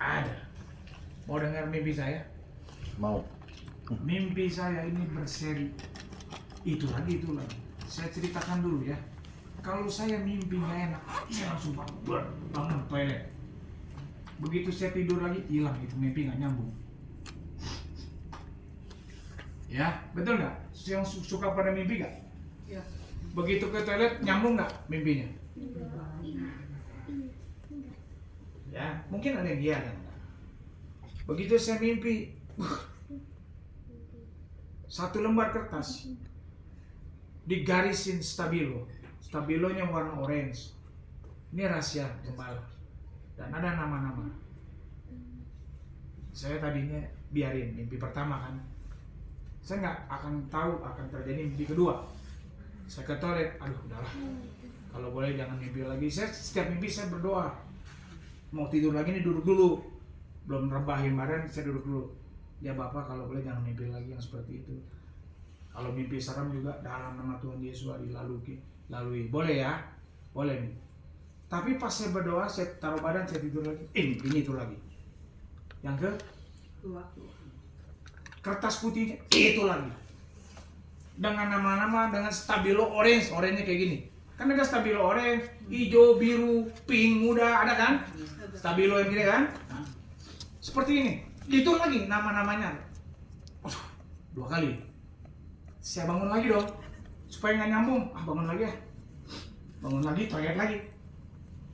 Ada. Mau dengar mimpi saya? Mau. Mimpi saya ini berseri. Itu lagi. Saya ceritakan dulu ya. Kalau saya mimpi nggak enak, saya langsung bangun toilet. Begitu saya tidur lagi, hilang itu mimpi, nggak nyambung. Ya, betul nggak? Yang suka pada mimpi nggak? Ya. Begitu ke toilet, nyambung nggak mimpinya? Ya, mungkin ada yang iya dan enggak. Begitu saya mimpi, satu lembar kertas digarisin stabilo. Stabilonya warna orange. Ini rahasia gembala. Dan ada nama-nama. Saya tadinya biarin mimpi pertama kan. Saya nggak akan tahu akan terjadi mimpi kedua. Saya ke toilet, aduh udahlah. Kalau boleh jangan mimpi lagi. Saya setiap mimpi saya berdoa. Mau tidur lagi nih duduk dulu. Belum rebahin badan, saya duduk dulu. Ya Bapak kalau boleh jangan mimpi lagi yang seperti itu. Kalau mimpi serem juga dalam nama Tuhan Yesus dilalui. Boleh ya? Boleh nih. Tapi pas saya berdoa, saya taruh badan, saya tidur lagi. Ini itu lagi. Yang ke? Dua. Kertas putihnya, itu lagi. Dengan nama-nama, dengan stabilo orange. Orange-nya kayak gini. Kan ada stabilo orange, hijau, biru, pink, muda, ada kan? Stabilo yang gini kan? Nah, seperti ini. Itu lagi nama-namanya. Dua kali. Saya bangun lagi dong. Supaya nggak nyambung. Bangun lagi ya. Bangun lagi, toilet lagi.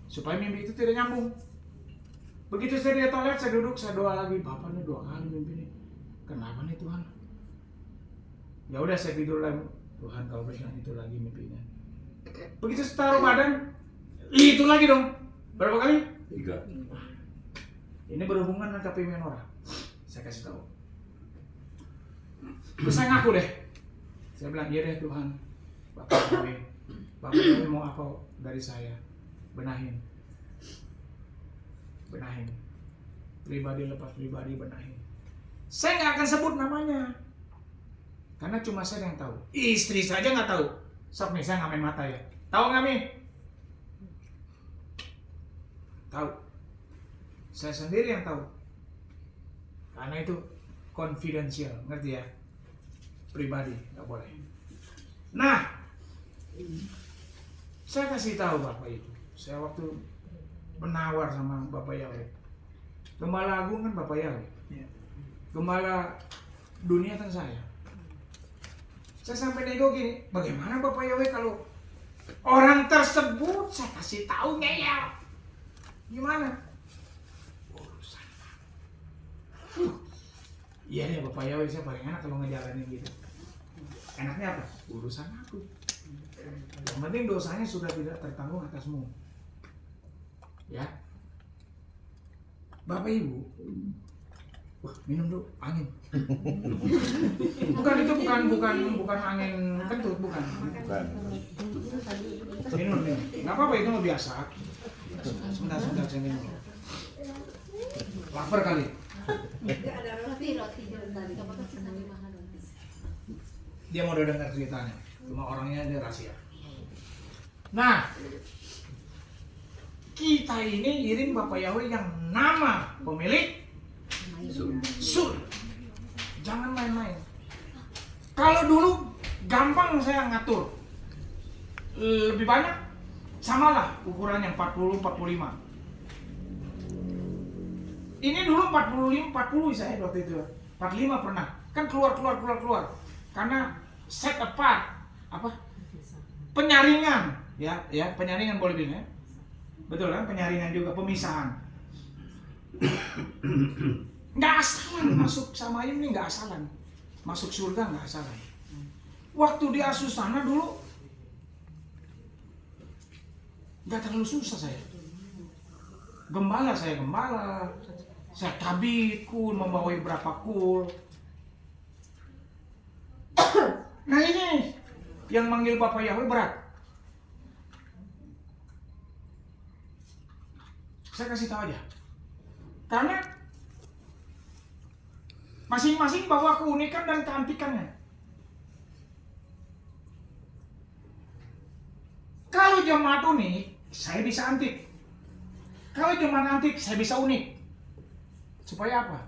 Supaya mimpi itu tidak nyambung. Begitu saya di toilet, saya duduk, saya doa lagi. Bapak ini dua kali mimpi ini. Kenapa nih Tuhan? Ya udah saya tidur lagi. Tuhan kalau berikan itu lagi mimpinya. Begitu saya taruh badan, itu lagi dong. Berapa kali? 3. Ini berhubungan dengan KPI Menora. Saya kasih tahu. Terus saya ngaku deh. Saya bilang, iya deh Tuhan. Bapak Yawe mau apa dari saya? Benahin. Pribadi lepas pribadi, benahin. Saya nggak akan sebut namanya. Karena cuma saya yang tahu. Istri saja nggak tahu. Sok nih, saya nggak main mata ya. Tahu nggak Mi? Tahu. Saya sendiri yang tahu. Karena itu confidential, ngerti ya? Pribadi, nggak boleh. Nah, saya kasih tahu Bapak itu. Saya waktu menawar sama Bapak Yawe. Gembala Agung kan Bapak Yawe. Gembala dunia kan saya. Saya sampai nego gini, bagaimana Bapak Yawe kalau orang tersebut saya kasih tahu ngeyel? Gimana? Urusan. Iya deh Bapak Yawe, saya paling enak kalau ngejalanin gitu. Enaknya apa? Urusan aku. Yang penting dosanya sudah tidak tertanggung atasmu. Ya. Bapak Ibu. Wah, minum dulu angin. Bukan itu bukan angin kentut, bukan. Minum. Enggak apa-apa itu mah biasa. Sebentar saya minum. Lapar kali. Dia mau udah dengar ceritanya, cuma orangnya dia rahasia. Nah, kita ini ngirim Bapak Yawe yang nama pemilik Sul. Jangan main-main. Kalau dulu gampang saya ngatur. Lebih banyak samalah ukurannya 40-45. Ini dulu 45-40 saya waktu itu. 45 pernah. Kan keluar. Karena set apart penyaringan ya penyaringan boleh bilang ya. Betul kan, penyaringan juga, pemisahan. Nggak asalan masuk sama ini, nggak asalan masuk surga, nggak asalan. Waktu di Asusana dulu nggak terlalu susah saya. Gembala, saya tabit kul, membawai berapa kul. Nah ini yang manggil Bapak Yawe berat. Saya kasih tahu aja. Karena masing-masing bawa keunikan dan keantikannya. Kalau jemaat unik, saya bisa antik. Kalau jemaat antik, saya bisa unik. Supaya apa?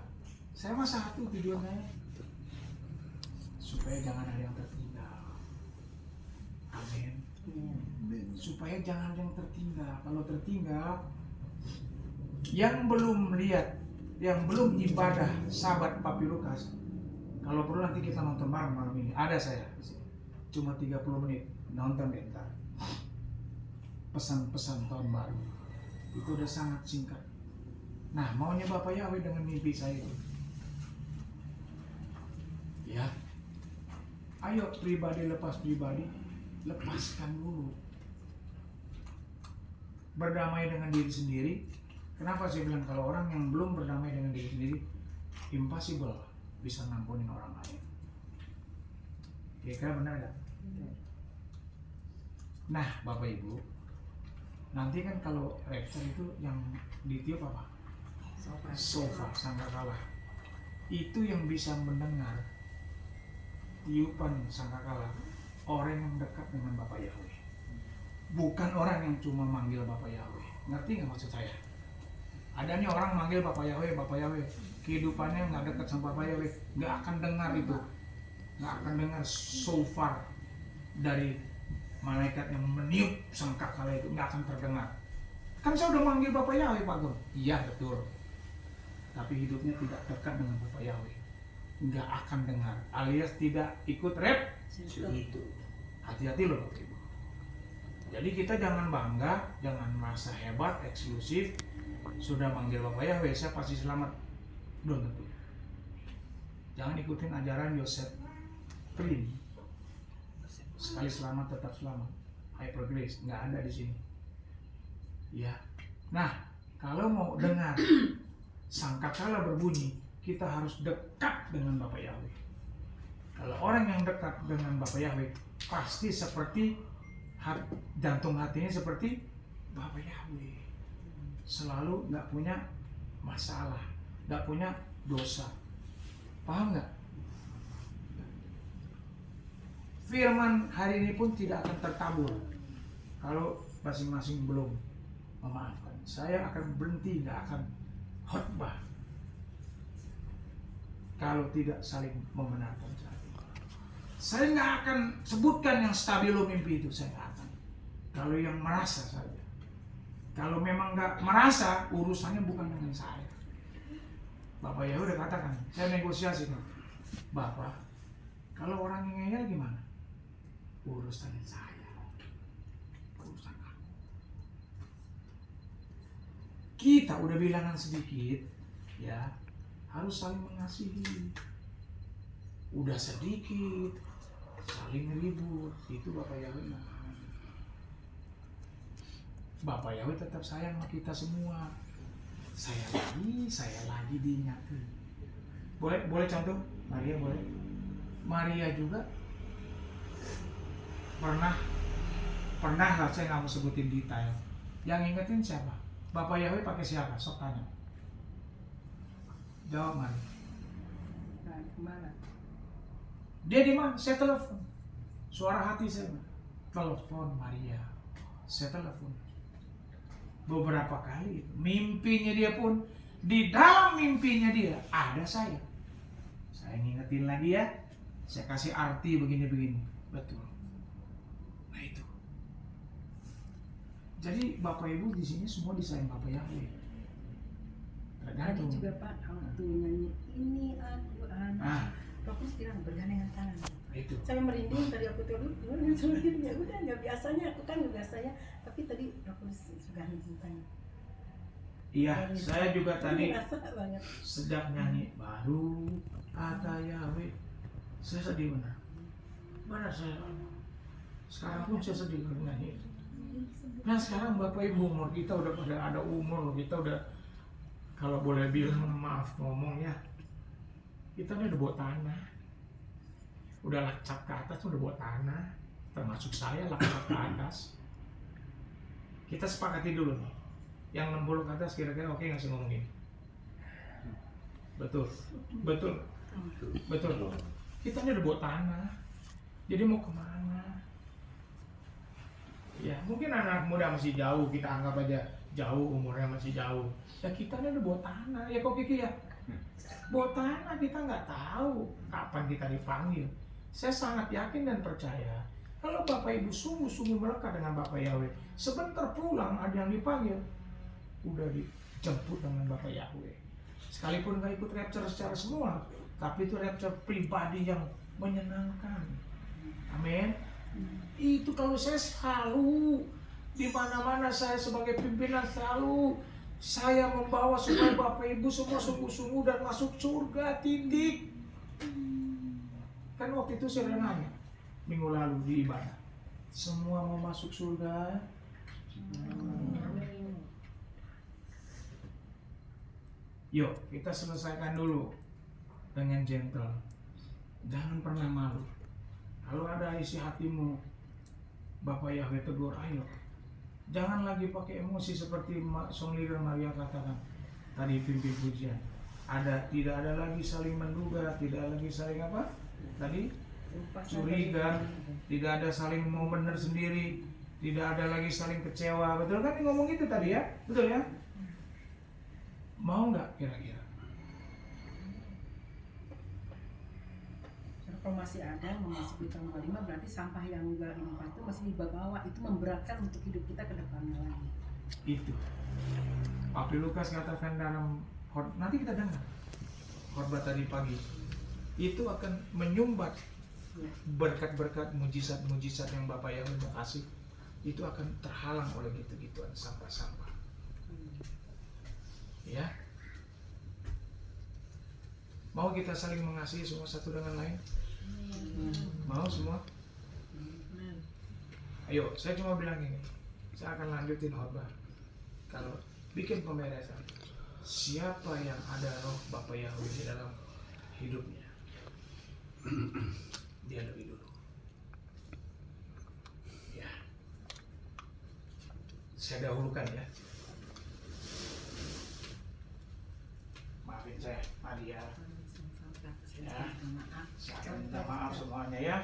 Saya mah satu tujuan saya. Supaya jangan ada yang tertinggal. Amin. Supaya jangan ada yang tertinggal. Kalau tertinggal, yang belum lihat, yang belum ibadah sahabat Papi Lukas, kalau perlu nanti kita nonton bareng malam ini. Ada saya cuma 30 menit nonton bentar. Pesan-pesan tahun baru itu udah sangat singkat. Nah, maunya Bapak Yahweh dengan mimpi saya itu, ya, ayo pribadi lepas pribadi, lepaskan dulu, berdamai dengan diri sendiri. Kenapa saya bilang kalau orang yang belum berdamai dengan diri sendiri, impossible bisa ngampunin orang lain. Kira-kira benar gak? Nah, Bapak Ibu, nanti kan kalau rapture itu yang ditiup apa? Shofar sangkakala. Itu yang bisa mendengar tiupan sangkakala orang yang dekat dengan Bapak Yahweh, bukan orang yang cuma manggil Bapak Yahweh. Ngerti nggak maksud saya? Ada nih orang manggil Bapak Yahweh, Bapak Yahweh, kehidupannya nggak dekat sama Bapak Yahweh, nggak akan dengar itu, nggak akan dengar shofar dari malaikat yang meniup sangkakala itu, nggak akan terdengar. Kan saya udah manggil Bapak Yahweh, Pak Gem. Iya betul. Tapi hidupnya tidak dekat dengan Bapak Yahweh, nggak akan dengar, alias tidak ikut rap itu. Hati-hati loh Bapak Ibu. Jadi kita jangan bangga, jangan merasa hebat, eksklusif. Sudah manggil Bapak Yahweh, saya pasti selamat. Belum tentu. Jangan ikutin ajaran Yosef Prim. Sekali selamat tetap selamat. Hyper grace nggak ada di sini. Ya. Nah, kalau mau dengar sangkakala berbunyi, kita harus dekat dengan Bapak Yahweh. Kalau orang yang dekat dengan Bapak Yahweh, pasti seperti jantung hatinya seperti Bapak Yahweh. Selalu nggak punya masalah, nggak punya dosa. Paham nggak? Firman hari ini pun tidak akan tertabur kalau masing-masing belum memaafkan. Saya akan berhenti, nggak akan khotbah kalau tidak saling membenarkan. Saya nggak akan sebutkan yang stabilo mimpi itu, saya nggak akan. Kalau yang merasa saja. Kalau memang nggak merasa, urusannya bukan dengan saya. Bapak Yahweh udah katakan, saya negosiasi kan, Bapak, kalau orang yang ngeyel gimana? Urusan saya, urusan aku. Kita udah bilangan sedikit, ya, harus saling mengasihi. Udah sedikit, saling ribut, itu Bapak Yahweh. Bapak Yahweh tetap sayang sama kita semua. Saya lagi diingatkan. Boleh contoh? Maria boleh. Maria juga pernah lah, saya nggak mau sebutin detail. Yang ingetin siapa? Bapak Yahweh pakai siapa? Sok tanya. Jawab Maria. Nah, kemana? Dia di mana? Saya telepon. Suara hati saya. Telepon Maria. Saya telepon. Beberapa kali. Mimpinya dia pun, di dalam mimpinya dia ada saya. Saya ngingetin lagi ya. Saya kasih arti begini-begini. Betul. Nah itu. Jadi Bapak Ibu di sini semua disayang Bapak Yahweh. Tadi juga Pak, waktu nyanyi ini aku Fokus bilang bergandengan tangan. Itu. Saya merinding tadi aku tidur, ya udah nggak biasanya, aku kan nggak biasanya, tapi tadi aku sudah tangan. Iya, saya juga tadi banget. sedang nyanyi baru kata Yahweh, saya sedih benar. Mana saya? Sekarang pun saya sedih karena nyanyi. Nah sekarang Bapak Ibu umur kita udah pada ada umur, kita udah kalau boleh bilang maaf ngomong ya, kita ini udah bawa tanah, udah lacak ke atas, udah bawa tanah, termasuk saya lacak ke atas. Kita sepakati dulu nih, yang 60 ke atas kira-kira oke nggak sih ngomongin? Betul. Kita ini udah bawa tanah, jadi mau kemana? Ya, mungkin anak muda masih jauh, kita anggap aja jauh, umurnya masih jauh. Ya kita ini udah bawa tanah, ya kok Kiki ya? Bawa tanah, kita nggak tahu kapan kita dipanggil. Saya sangat yakin dan percaya kalau Bapak Ibu sungguh-sungguh melekat dengan Bapak Yahweh, sebentar pulang ada yang dipanggil, udah dijemput dengan Bapak Yahweh. Sekalipun nggak ikut rapture secara semua, tapi itu rapture pribadi yang menyenangkan. Amin. Itu kalau saya selalu di mana-mana saya sebagai pimpinan selalu saya membawa supaya Bapak Ibu semua sungguh-sungguh dan masuk surga, titik. Kan waktu itu saya nanya minggu lalu di ibadah, semua mau masuk surga? Yuk kita selesaikan dulu dengan gentle. Jangan pernah malu. Kalau ada isi hatimu, Bapak Yahweh tegur, ayo. Jangan lagi pakai emosi seperti song leader Maria katakan tadi pimpin pujian. Tidak ada lagi saling menduga, tidak lagi saling apa? Tadi curiga, tidak ada saling mau benar sendiri, tidak ada lagi saling kecewa. Betul kan ngomong gitu tadi ya? Betul ya? Mau nggak kira-kira? Kalau masih ada memasuki tahun kelima, berarti sampah yang udah limpah itu masih dibawa, itu memberatkan untuk hidup kita ke depannya lagi. Itu Papi Lukas katakan dalam nanti kita dengar khotbah tadi pagi, itu akan menyumbat berkat-berkat mujizat-mujizat yang Bapak Yahweh mau kasih, itu akan terhalang oleh gitu-gituan sampah-sampah. Ya, mau kita saling mengasihi semua satu dengan lain? Mau semua? Ayo, saya cuma bilang ini, saya akan lanjutin khotbah. Kalau bikin pemberesan, siapa yang ada roh Bapak Yahweh di dalam hidupnya, dia lebih dulu. Ya, saya dahulukan ya. Maafin saya, Maria. Ya, saya akan minta maaf semuanya ya.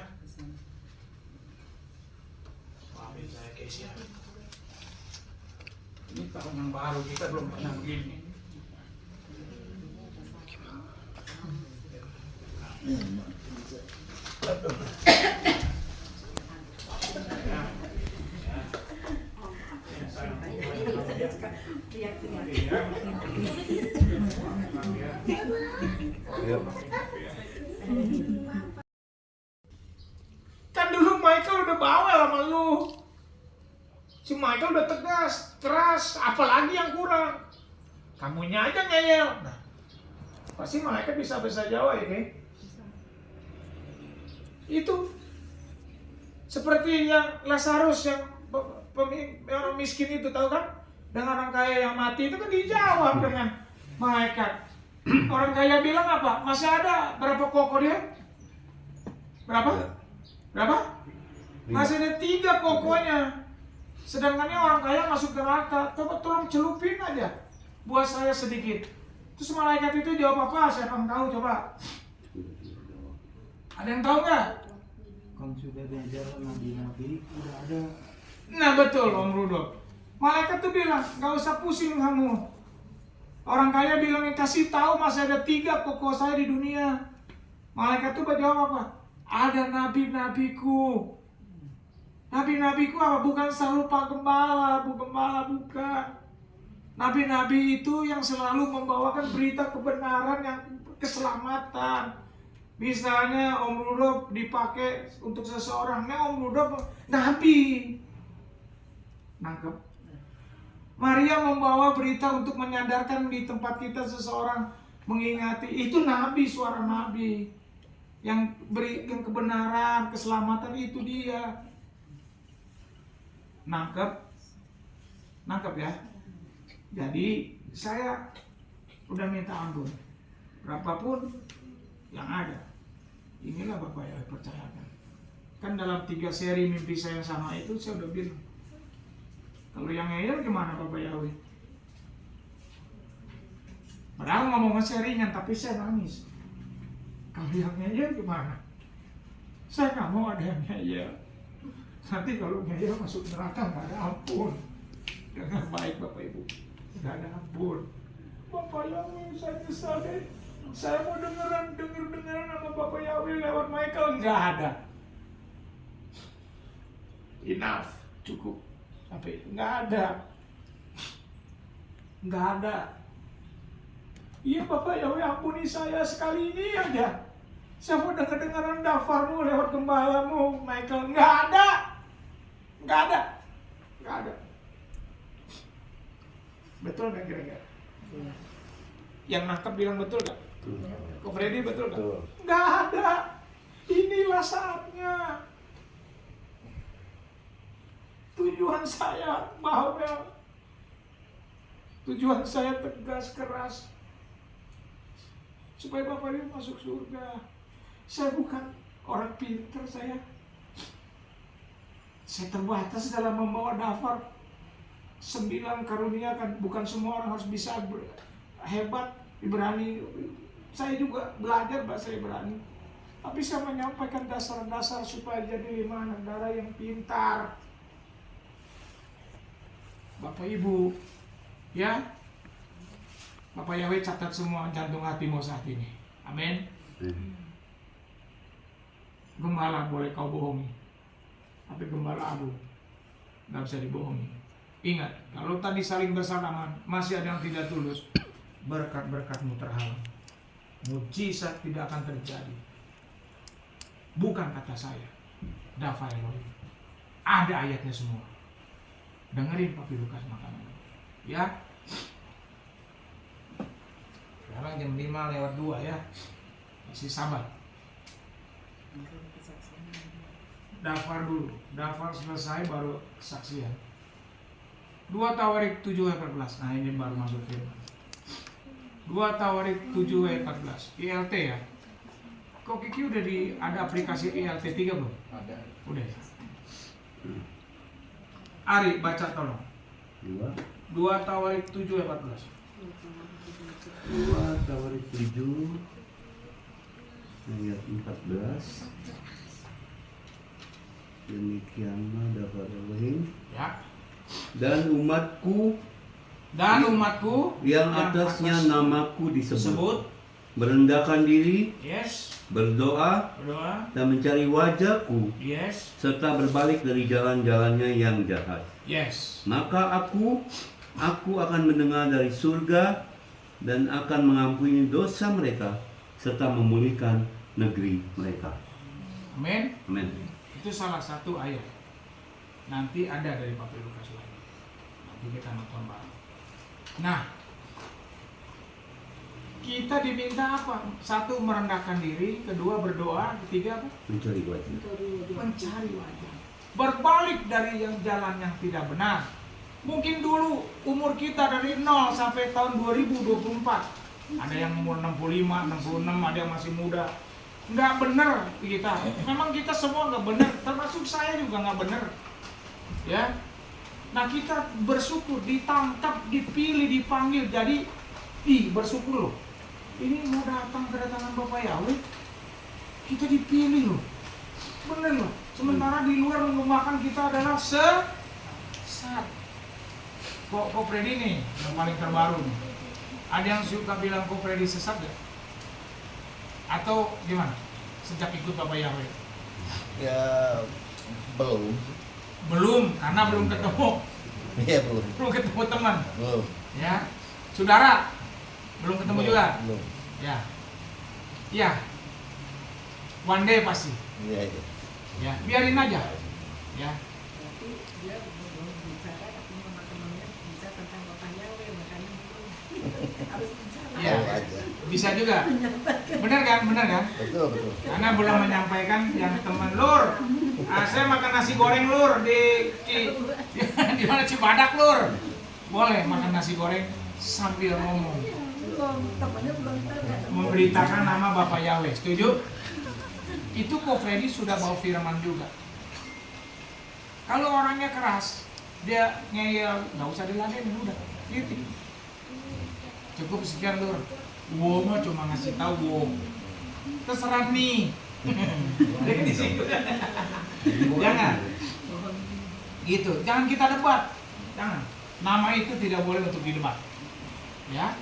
Maafin saya, Kesia. Ini tahun yang baru, kita belum pernah begini. Kan dulu Michael udah bawel sama lu. Si Michael udah tegas, keras, apalagi yang kurang? Kamunya aja ngeyel. Nah, pasti malaikat bisa Jawa ya, Kay? Itu seperti yang Lazarus yang orang miskin itu, tahu kan? Dengan orang kaya yang mati itu kan dijawab dengan malaikat. Orang kaya bilang apa? Masih ada berapa koko dia? Berapa? Berapa? Masih ada 3 kokonya. Sedangkan orang kaya masuk neraka. Coba tolong celupin aja buat saya sedikit. Terus malaikat itu jawab apa? Siapa yang tahu coba? Ada yang tahu nggak? Kan sudah diajarkan nabi-nabi, udah ada. Nah betul Om Rudolf. Malaikat tuh bilang, nggak usah pusing kamu. Orang kaya bilang, kasih tahu masih ada 3 koko saya di dunia. Malaikat tuh jawab apa? Ada nabi-nabiku. Nabi-nabiku apa? Bukan selalu Pak Gembala, Bu Gembala, bukan. Nabi-nabi itu yang selalu membawakan berita kebenaran, yang keselamatan. Misalnya Om Rudolf dipakai untuk seseorang, Om Rudolf nabi. Nangkep? Maria membawa berita untuk menyadarkan di tempat kita seseorang, mengingati. Itu nabi, suara nabi. Yang berikan kebenaran, keselamatan, itu dia. Nangkep? Nangkep ya? Jadi saya udah minta ampun. Berapapun yang ada, inilah Bapak ya, percayakan. Kan dalam 3 seri mimpi saya yang sama itu saya udah bilang, kalau yang ngeyel gimana Bapak Yahweh? Padahal ngomongnya seringan, tapi saya nangis. Kalau yang ngeyel gimana? Saya nggak mau ada yang ngeyel. Nanti kalau ngeyel masuk neraka nggak ada ampun. Dengar baik Bapak Ibu, nggak ada ampun. Bapak Yahweh, saya nyesal deh. Saya mau dengeran sama Bapak Yahweh lewat Michael, nggak ada. Enough, cukup. Sampai nggak ada. Iya Bapak Yahweh, ampuni saya sekali ini aja. Saya mau dengeran dafarmu lewat gembalamu, Michael. Nggak ada. Betul nggak kira-kira? Iya. Yang nangkep bilang betul nggak? Kok Freddy betul nggak? Betul. Nggak ada. Inilah saatnya. Tujuan saya bawel. Tujuan saya tegas keras. Supaya Bapak Ibu masuk surga. Saya bukan orang pintar saya. Saya terbatas dalam membawa daftar 9 karunia kan, bukan semua orang harus bisa hebat, berani. Saya juga belajar bahasa Ibrani. Tapi saya menyampaikan dasar-dasar supaya jadi 5 anak darah yang pintar. Bapak Ibu, ya, Bapak Yahweh catat semua jantung hatimu saat ini. Amin. Gembala boleh kau bohongi, tapi gembala abu nggak bisa dibohongi. Ingat, kalau tadi saling bersalaman, masih ada yang tidak tulus, berkat-berkatmu terhalang. Mujizat tidak akan terjadi. Bukan kata saya, Dava Elohim. Ada ayatnya semua. Dengerin Papi Lukas makanan. Ya. Sekarang jam 5:02 ya. Masih sabar. Daftar dulu. Daftar selesai baru kesaksian. 2 Tawarik 7 ayat 14. Nah ini baru masuk firman. 2 Tawarik 7 ayat 14. ILT ya. Kok Kiki udah ada aplikasi ILT 3 belum? Ada. Udah ya. Ari baca tolong. 2 Tawarik 7 ayat 14. 2 Tawarik 7 ayat 14. Demikianlah dapat Elohim Ya. dan umatku yang atasnya atas namaku disebut disebut, merendahkan diri, yes, berdoa berdoa, dan mencari wajahku, yes, serta berbalik dari jalan-jalannya yang jahat. yes. Maka aku akan mendengar dari surga dan akan mengampuni dosa mereka serta memulihkan negeri mereka. Amin. Amin. Itu salah satu ayat. Nanti ada dari Papi Lukas lagi. Nanti kita nonton bareng. Nah, kita diminta apa? 1, merendahkan diri. 2, berdoa. 3, apa? Mencari wajah. Mencari wajah. Berbalik dari jalan yang tidak benar. Mungkin dulu umur kita dari 0 sampai tahun 2024. Ada yang umur 65, 66, ada yang masih muda. Nggak benar kita. Memang kita semua nggak benar, termasuk saya juga nggak benar. Ya. Nah kita bersyukur, ditangkap, dipilih, dipanggil. Jadi, bersyukur loh. Ini mau datang kedatangan Bapak Yahweh, kita dipilih loh. Bener loh. Sementara di luar menggunakan kita adalah sesat. Kok Freddy nih yang paling terbaru nih. Ada yang suka bilang kok Freddy sesat gak? Atau gimana? Sejak ikut Bapak Yahweh? Ya belum Karena belum ketemu. Iya belum Ketemu teman. belum Ya. Saudara belum ketemu juga. belum Ya. Ya. One day pasti. iya iya Ya, biarin aja. Ya. Berarti dia belum bicara, tapi teman-temannya bisa tentang Bapak Yahweh, makanya harus bicara. Ya. Tahu aja Bisa juga. Benar kan? betul Karena belum menyampaikan yang teman lur. Saya makan nasi goreng lur di mana Cibadak lur. Boleh makan nasi goreng sambil ngomong. Belum, temannya belum tahu. Memberitakan nama Bapak Yahweh. Setuju? Itu kok Freddy sudah bawa firman juga. Kalau orangnya keras, dia ngeyel, nggak usah diladenin udah. Gitu. Cukup sekian lur. Wow mah cuma ngasih tahu wow. Terserah nih. Jadi di situ. Jangan. Gitu, jangan kita debat. Jangan. Nama itu tidak boleh untuk didebat. Ya.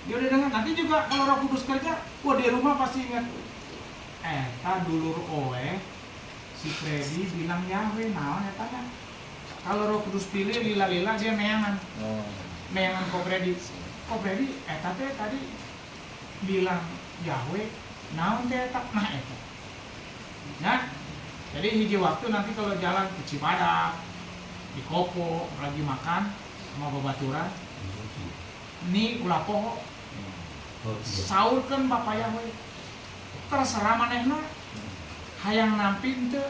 Dia udah dengar, nanti juga kalau Roh Kudus kerja, wah di rumah pasti ingat. Dulur oe si Freddy bilang Yahweh, naon tanya. Kalau Roh Kudus pilih lila-lila dia meyangan. Meyangan Ko Freddy. Ko Freddy tadi bilang Yahweh, naon teh tak nah eta. Ya. Jadi hiji waktu nanti kalau jalan ke Cibadak, di Kopo lagi makan sama babaturan, ini ulah poho saurkeun Bapak Yahweh, terserah manehna hayang nampi teu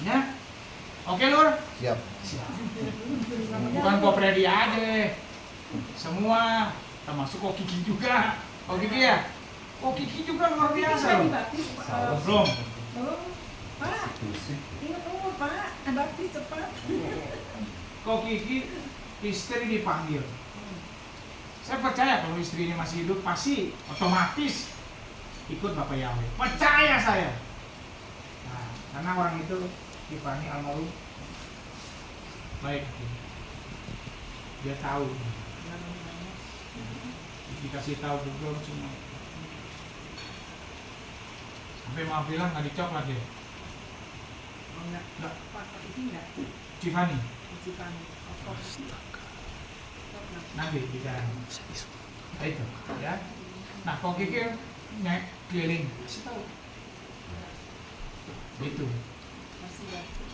nya. Oke Lur, Siap. bukan Ko Freddy aja, semua termasuk Ko Kiki juga. Ko Kiki ya, Ko Kiki juga luar biasa loh. Belum Belum, Pak. Ingat umur Pak, baptis cepat. Ko Kiki istri dipanggil. Saya percaya kalau istrinya masih hidup pasti otomatis ikut Bapak Yahweh. Percaya saya. Nah, karena orang itu Tiffany almarhum baik, dia tahu, dikasih tahu Google semua. Sampai mau bilang nggak dicoklat ya. Oh enggak, Pak, ini enggak. Tiffany. Cipani. Nanti bicara. Nah, itu ya. Nah, kok Kiki naik keliling kasih tahu. Itu.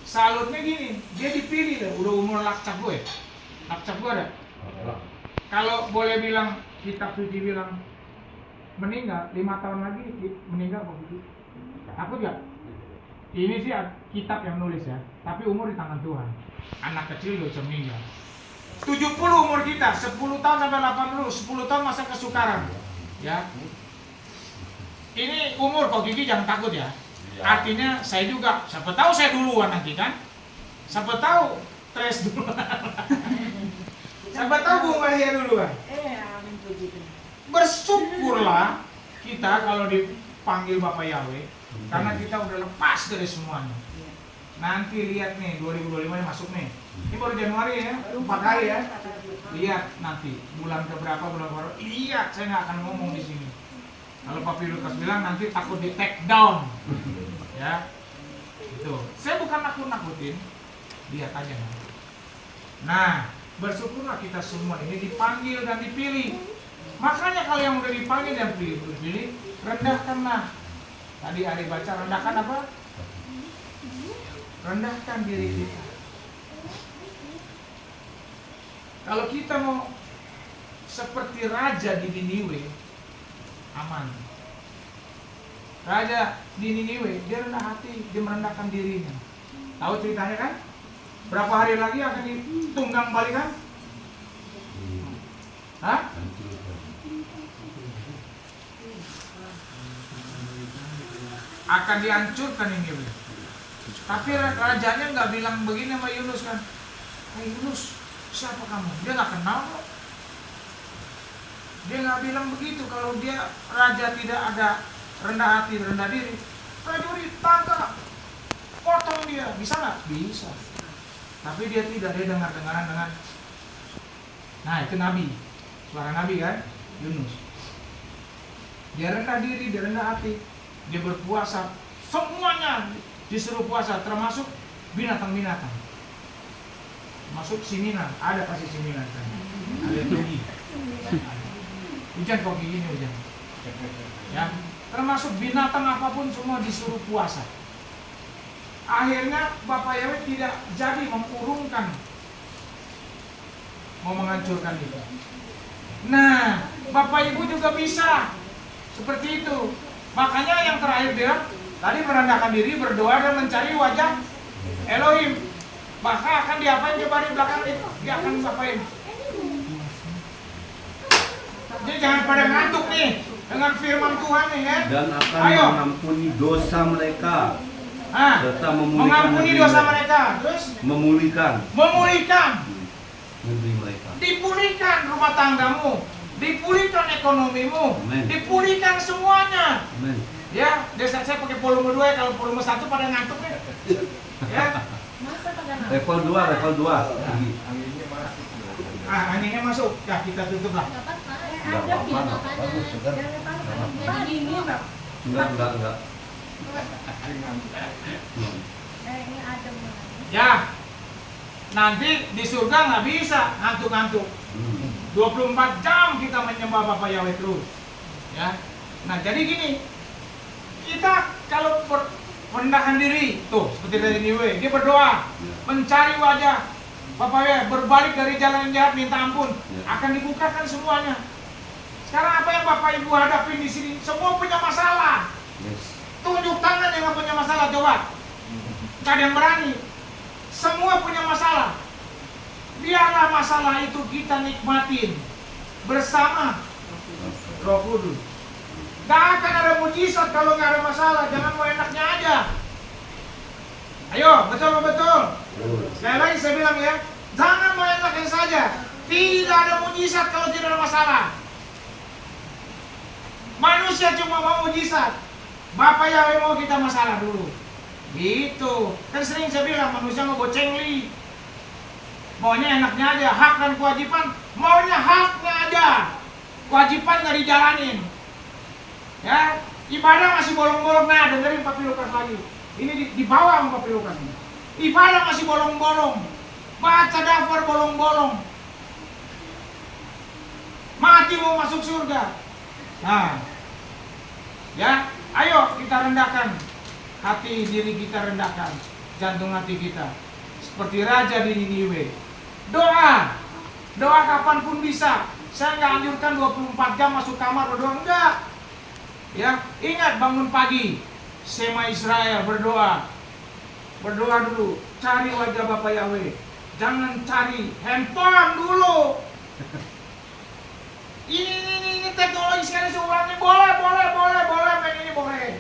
Salutnya gini, dia dipilih loh, udah umur lakcap gue. Lakcap gue ada. Kalau boleh bilang kitab suci bilang meninggal 5 tahun lagi meninggal kok gitu. Takut ya? Ini sih kitab yang nulis ya, tapi umur di tangan Tuhan. Anak kecil udah bisa meninggal. 70 umur kita, 10 tahun sampai 80, 10 tahun masa kesukaran. Ya. Ini umur kok Gigi jangan takut ya. Artinya saya juga, siapa tahu saya duluan nanti kan. Siapa tahu stres duluan. Siapa tahu Bung Maria duluan. Amin puji Tuhan. Bersyukurlah kita kalau dipanggil Bapak Yahweh, karena kita udah lepas dari semuanya. Nanti lihat nih 2025 yang masuk nih. Ini baru Januari ya, 4 hari ya. Lihat nanti bulan keberapa, bulan baru. Lihat, saya nggak akan ngomong di sini. Kalau Papi Lukas bilang nanti takut di take down, ya. Itu. Saya bukan nakut-nakutin. Lihat aja nanti. Nah, bersyukurlah kita semua ini dipanggil dan dipilih. Makanya kalau yang udah dipanggil dan dipilih, rendahkanlah. Tadi Ari baca, rendahkan apa? Rendahkan diri kita. Kalau kita mau seperti raja di Niniwe, aman. Raja di Niniwe, dia rendah hati, dia merendahkan dirinya. Tahu ceritanya kan? Berapa hari lagi akan ditunggang balikan? Hah? Akan dihancurkan Niniwe. Tapi rajanya nggak bilang begini sama Yunus kan? Hey Yunus, siapa kamu? Dia nggak kenal kok. Dia nggak bilang begitu. Kalau dia raja tidak ada rendah hati, rendah diri, prajurit tangkap, potong dia, bisa nggak? Bisa. Tapi dia tidak, dia dengar-dengaran dengan. Nah itu Nabi, suara Nabi kan, Yunus. Dia rendah diri, dia rendah hati, dia berpuasa, semuanya disuruh puasa, termasuk binatang-binatang. Masuk siminan, ada kasih siminan kan? Ada tugi. Hujan kok gini hujan. Ya, termasuk binatang apapun semua disuruh puasa. Akhirnya Bapak Yahweh tidak jadi mengurungkan, mau menghancurkan itu. Nah, Bapak Ibu juga bisa seperti itu. Makanya yang terakhir bilang tadi merendahkan diri, berdoa dan mencari wajah Elohim. Maka akan diapain coba di belakang itu? Dia akan ngapain? Jadi jangan pada ngantuk nih dengan firman Tuhan nih ya. Dan akan Ayo. mengampuni dosa mereka. Serta Mengampuni dosa mereka. Terus memulihkan negeri mereka. Dipulihkan rumah tanggamu, dipulihkan ekonomimu, Amen. dipulihkan semuanya. Amen. Ya, desa saya pakai volume 2 ya, kalau volume 1 pada ngantuk nih. Ya. Masa pada Level 2, level 2. Anginnya masuk. Ya kita tutup lah. Nggak apa-apa. Nggak apa-apa, nggak bagus kan? Jadi dingin. Enggak. Ini adem. Ya. Nanti di surga nggak bisa ngantuk-ngantuk. 24 jam kita menyembah Bapak Yahweh terus. Ya. Nah, jadi gini. Kita kalau merendahkan diri, tuh seperti dari Niwe, dia berdoa, mencari wajah Bapak Yahweh, berbalik dari jalan yang jahat, minta ampun, akan dibukakan semuanya. Sekarang apa yang Bapak Ibu hadapi di sini? Semua punya masalah. Tunjuk tangan yang nggak punya masalah, coba. Nggak ada yang berani. Semua punya masalah. Biarlah masalah itu kita nikmatin bersama Roh Kudus. Gak akan ada mujizat kalau nggak ada masalah. Jangan mau enaknya aja. Ayo, betul. Sekali lagi saya bilang ya, jangan mau enaknya saja. Tidak ada mujizat kalau tidak ada masalah. Manusia cuma mau mujizat. Bapak Yahweh mau kita masalah dulu. Gitu. Kan sering saya bilang manusia mau gocengli. Maunya enaknya aja, hak dan kewajiban. Maunya haknya aja. Kewajiban nggak dijalanin. Ya, ibadah masih bolong-bolong. Nah, dengerin Papi Lukas lagi. Ini di bawah sama Papi Lukas. Ibadah masih bolong-bolong. Baca daftar bolong-bolong. Mati mau masuk surga. Nah, ya, ayo kita rendahkan hati diri kita, rendahkan jantung hati kita seperti raja di Niniwe. Doa kapanpun bisa. Saya nggak anjurkan 24 jam masuk kamar berdoa, enggak. Ya, ingat bangun pagi, Sema Israel berdoa dulu, cari wajah Bapak Yahweh, jangan cari handphone dulu. Ini teknologi sekarang semuanya boleh, main ini boleh.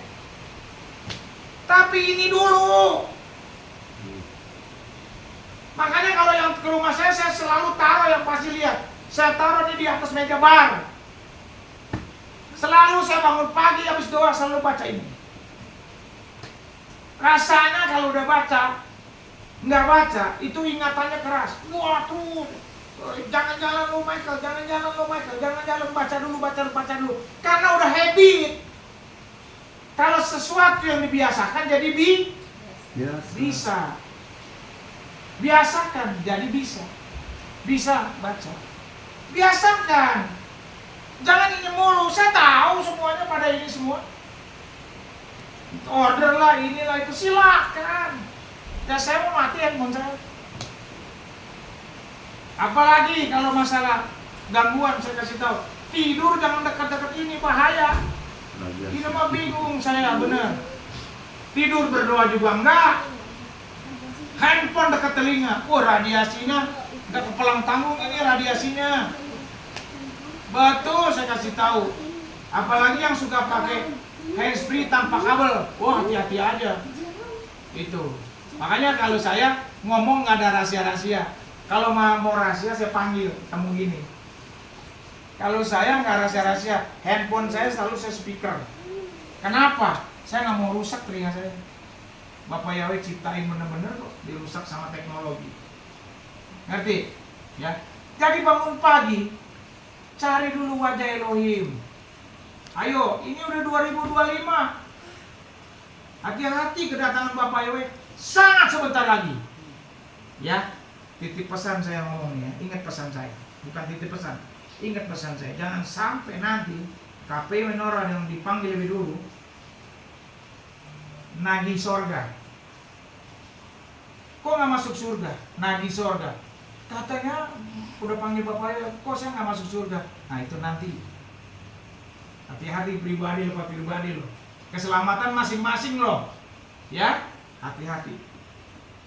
Tapi ini dulu. Makanya kalau yang ke rumah saya selalu taruh yang pasti lihat. Saya taruh ini di atas meja bar. Selalu saya bangun pagi habis doa selalu baca ini. Rasanya kalau udah baca, nggak baca, itu ingatannya keras. Wah tuh, jangan jalan lo Michael, jangan baca dulu. Karena udah habit. Kalau sesuatu yang dibiasakan jadi bisa. Biasakan jadi bisa. Bisa baca. Biasakan. Jangan ini mulu, saya tahu semuanya pada ini semua. Order lah, inilah itu, silakan. Ya saya mau mati handphone saya. Apalagi kalau masalah gangguan saya kasih tahu. Tidur jangan dekat-dekat ini, bahaya. Ini mah bingung saya bener. Tidur berdoa juga enggak. Handphone dekat telinga, radiasinya enggak kepelang tanggung ini radiasinya. Betul saya kasih tahu. Apalagi yang suka pakai handsfree tanpa kabel, hati-hati aja. Itu. Makanya kalau saya ngomong nggak ada rahasia-rahasia. Kalau mau rahasia saya panggil, temu gini. Kalau saya nggak rahasia-rahasia, handphone saya selalu saya speaker. Kenapa? Saya nggak mau rusak telinga saya. Bapak Yahweh ciptain bener-bener kok dirusak sama teknologi. Ngerti? Ya. Jadi bangun pagi, cari dulu wajah Elohim. Ayo, ini udah 2025. Hati-hati kedatangan Bapak Yahweh sangat sebentar lagi. Ya, titip pesan saya ngomong ya. Ingat pesan saya, bukan titip pesan. Ingat pesan saya, jangan sampai nanti KP Menora yang dipanggil lebih dulu nagih sorga. Kok nggak masuk surga? Nagih sorga. Katanya udah panggil Bapak Yahweh, kok saya nggak masuk surga? Nah itu nanti. Hati-hati pribadi loh. Keselamatan masing-masing loh. Ya, hati-hati.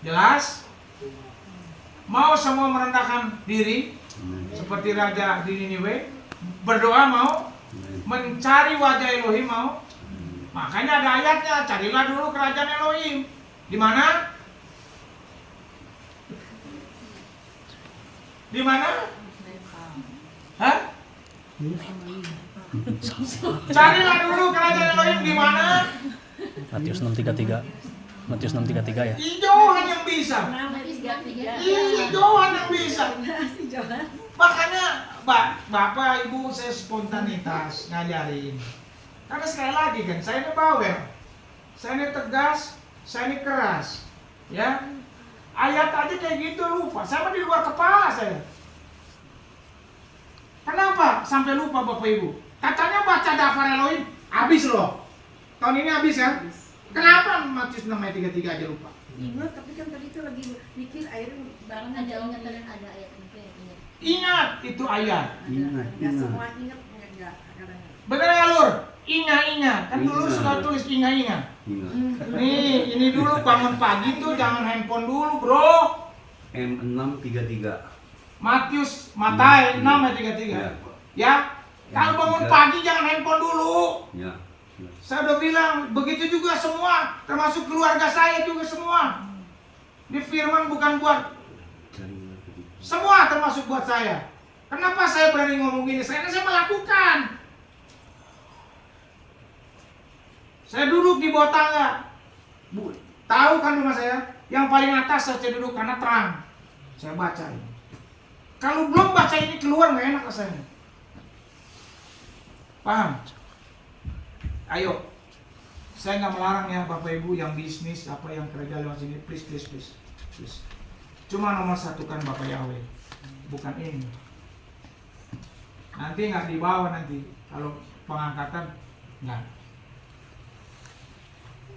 Jelas? Mau semua merendahkan diri seperti raja di Niniwe, berdoa mau, mencari wajah Elohim mau. Makanya ada ayatnya, carilah dulu kerajaan Elohim. Di mana? Di mana? Hah? Carilah dulu kerajaan Elohim di mana? Matius 6:33. Matius 6:33 ya. Johan yang bisa. 3-3. Iya, Johan yang bisa. Si Johan. Makanya Bapak Ibu saya spontanitas ngajarin. Karena sekali lagi kan, saya ini bawel. Saya ini tegas, saya ini keras. Ya. Ayat aja kayak gitu lupa. Sama di luar kepala saya. Kenapa sampai lupa Bapak Ibu? Katanya baca daftar Elohim, habis loh. Tahun ini habis ya? Kenapa Matius 6 ayat 33 aja lupa? Ingat, tapi kan tadi itu lagi mikir air bareng Ada ingatan ada ayat itu ya. Ingat. Ingat itu ayat. Ingat, Nggak ingat. semua ingat, enggak kadang-kadang. Bener nggak Lur? Ingat. Kan dulu Ingat. suka tulis ingat. Ingat. Nih, ini dulu bangun pagi tuh jangan handphone dulu bro. M633. Matai 6 ayat 33. Iya. Ya, kalau bangun pagi jangan handphone dulu. Ya. Saya udah bilang, begitu juga semua, termasuk keluarga saya juga semua. Ini firman bukan buat semua, termasuk buat saya. Kenapa saya berani ngomong gini? Karena saya melakukan. Saya duduk di bawah tangga. Tahu kan rumah saya? Yang paling atas saya duduk karena terang. Saya baca ini. Kalau belum baca ini keluar nggak enak rasanya. Paham? Ayo, saya nggak melarang ya Bapak Ibu yang bisnis apa yang kerja lewat sini, please. Cuma nomor satukan Bapak Yahweh, bukan ini. Nanti nggak dibawa nanti kalau pengangkatan nggak.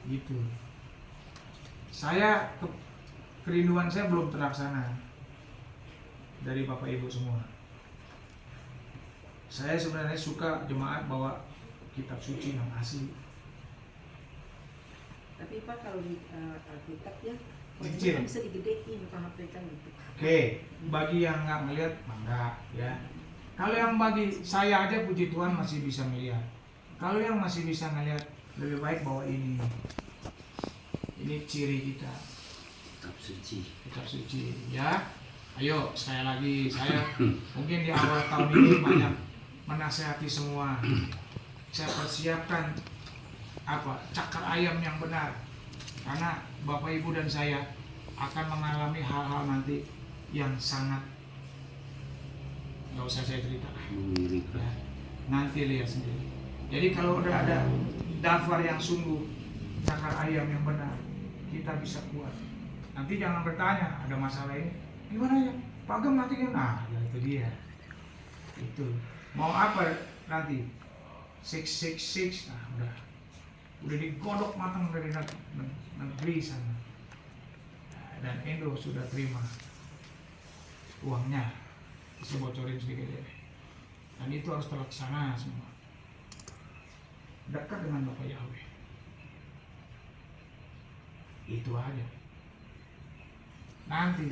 Gitu. Kerinduan saya belum terlaksana dari Bapak Ibu semua. Saya sebenarnya suka jemaat bawa kitab suci yang asli. Tapi Pak kalau di Alkitab ya, Kecil. kan bisa digedein PHP kan gitu. Oke, bagi yang nggak ngelihat, enggak ya. Kalau yang bagi saya aja puji Tuhan masih bisa melihat. Kalau yang masih bisa ngelihat, lebih baik bawa ini. Ini ciri kita. Kitab suci, ya. Ayo, sekali lagi saya mungkin di awal tahun ini banyak menasehati semua. Saya persiapkan cakar ayam yang benar, karena Bapak Ibu dan saya akan mengalami hal-hal nanti yang sangat nggak usah saya cerita ya, nanti lihat sendiri. Jadi kalau udah ada daftar yang sungguh, cakar ayam yang benar, kita bisa kuat. Nanti jangan bertanya ada masalah ini gimana ya Pak Gem nanti kan, nah ya itu dia itu mau apa nanti 666, nah udah digodok matang dari negeri sana. Nah, dan Indo sudah terima uangnya, saya bocorin sedikit ya. Dan itu harus terlaksana semua. Dekat dengan Bapak Yahweh. Itu aja. Nanti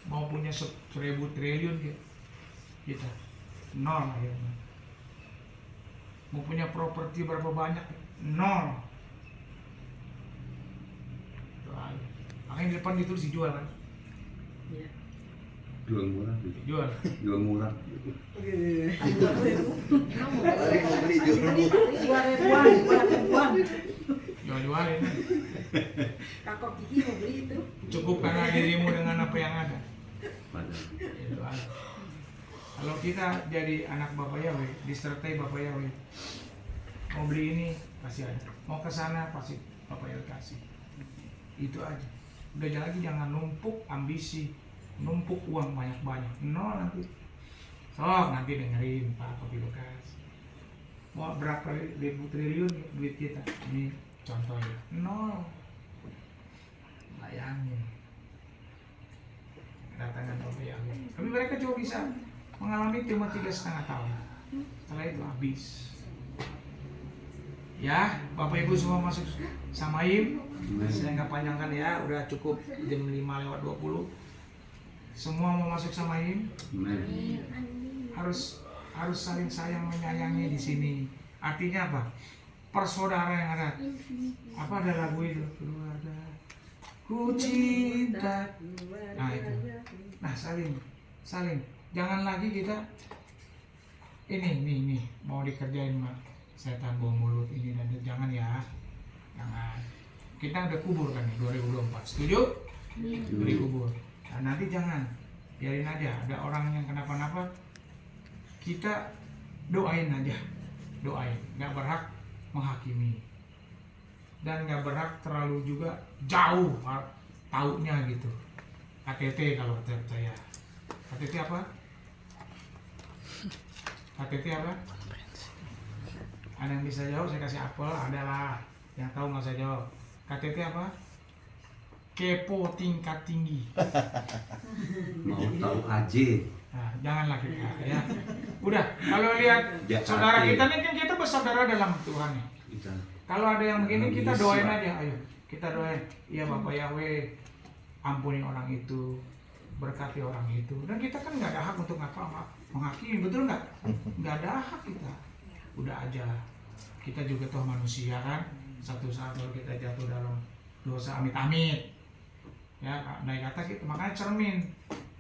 mau punya 1.000 triliun kita nol akhirnya. Mau punya properti berapa banyak? Nol. Doain. Makanya di depan ditulis dijual kan? Iya. Jual murah. Jual. Jual murah. Mari mau beli jual. 2 ribuan. Jual-jualin. Kakak Kiki mau beli itu. Cukupkanlah dirimu dengan apa yang ada. Padahal. Ya, doain. Kalau kita jadi anak Bapak Yahweh, disertai Bapak Yahweh, mau beli ini pasti ada, mau ke sana pasti Bapak Yahweh kasih. Itu aja. Udah lagi jangan numpuk ambisi, numpuk uang banyak-banyak. Nol nanti. So, nanti dengerin Pak Kopi Lukas. Mau berapa ribu triliun duit kita? Ini contohnya. Nol. Bayangin. Kedatangan Bapak Yahweh. Tapi mereka cuma bisa mengalami cuma 3,5 tahun. Setelah itu habis. Ya, Bapak Ibu semua masuk Samaim. Saya nggak panjangkan ya, udah cukup jam 5:20. Semua mau masuk Samaim. Harus saling sayang menyayangi di sini. Artinya apa? Persaudara yang ada. Apa ada lagu itu? Keluarga. Ku cinta. Nah itu. Nah saling. Jangan lagi kita ini mau dikerjain mah setan bau mulut ini dan itu. Jangan ya. Jangan. Kita udah kubur kan nih 2024. Setuju? Udah kubur. Nah, nanti jangan, biarin aja. Ada orang yang kenapa-napa, kita doain aja, doain. Nggak berhak menghakimi dan nggak berhak terlalu juga jauh taunya gitu. KTT kalau saya. KTT apa? KTT apa? Ada yang bisa jawab, saya kasih apel. Adalah yang tahu nggak usah jawab. KTT apa? Kepo tingkat tinggi. Mau tahu aja. Nah, janganlah kita ya. Udah, kalau lihat Jahat saudara ya. kita nih kan kita bersaudara dalam Tuhan ya. Kita Kalau ada yang begini kita Yesus, doain Pak. aja, ayo. Kita doain. Ya Bapak Yahweh, ampuni orang itu, berkati orang itu. Dan kita kan nggak ada hak untuk menghakimi, betul nggak? Nggak ada hak kita. Udah aja. Kita juga toh manusia kan. Satu saat kalau kita jatuh dalam dosa amit-amit, ya andai kata kita, makanya cermin.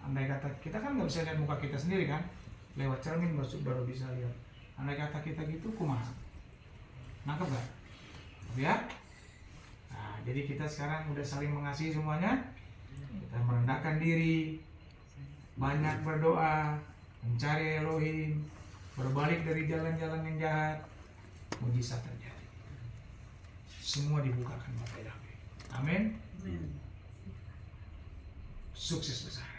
Andai kata kita kan nggak bisa lihat muka kita sendiri kan, lewat cermin baru bisa lihat. Andai kata kita gitu, kumaha? Nangkep nggak? Ya. Nah, jadi kita sekarang udah saling mengasihi semuanya. Kita merendahkan diri, banyak berdoa, mencari Elohim, berbalik dari jalan-jalan yang jahat, mujizat terjadi. Semua dibukakan Bapak Yahweh. Amin. Sukses besar.